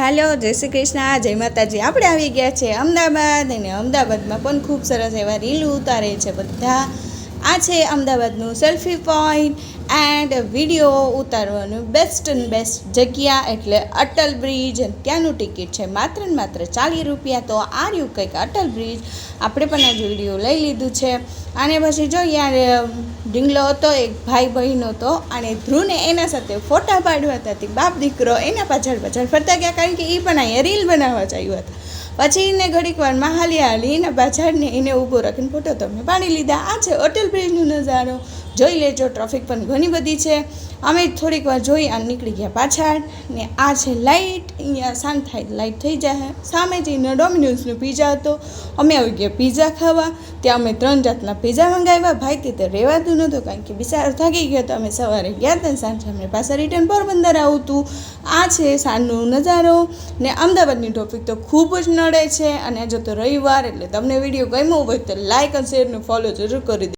હાલો, જય શ્રી કૃષ્ણ, જય માતાજી. આપણે આવી ગયા છે અમદાવાદ, અને અમદાવાદમાં પણ ખૂબ સરસ એવા રીલ ઉતારે છે બધા. આ છે અમદાવાદનું સેલ્ફી પોઈન્ટ એન્ડ વિડીયો ઉતારવાનું બેસ્ટ એન્ડ બેસ્ટ જગ્યા એટલે અટલ બ્રિજ. ત્યાંનું ટિકિટ છે માત્ર ને માત્ર 40 રૂપિયા. તો આ રહ્યું કંઈક અટલ બ્રિજ. આપણે પણ આજે વિડીયો લઈ લીધું છે. અને પછી જો યાર ઢીંગલો હતો, એક ભાઈ બહેનો હતો, અને ધ્રુવને એના સાથે ફોટા પાડવા હતા. બાપ દીકરો એના પાછળ ફરતા ગયા, કારણ કે એ પણ અહીંયા રીલ બનાવવા ચાલ્યું હતા. પછી એને ઘડીક વારમાં હાલી એના પાછળને એને ઊભો રાખીને ફોટો તમને પાડી લીધા. આ છે અટલ બ્રિજનો નજારો, જોઈ લેજો. ટ્રાફિક પણ ઘણી બધી છે. અમે થોડીક વાર જોઈ અને નીકળી ગયા પાછળ. ને આ છે લાઇટ, અહીંયા શાંત થાય લાઇટ થઈ જાય. સામે જઈને ડોમિનોઝનો પીઝા હતો, અમે આવી ગયા પીઝા ખાવા. ત્યાં અમે 3 જાતના પીઝા મંગાવ્યા. ભાઈ તે રહેવાતું નહોતું, કારણ કે બિચારો થાકી ગયો હતો. અમે સવારે ગયા હતા, સાંજે અમને પાછા રિટર્ન પોરબંદર આવતું. આ છે સાંજનો નજારો. ને અમદાવાદની ટ્રાફિક તો ખૂબ જ નડે છે. અને જો તો રવિવાર એટલે તમને વિડીયો ગમ્યો હોય તો લાઇક અને શેર અને ફોલો જરૂર કરી દો.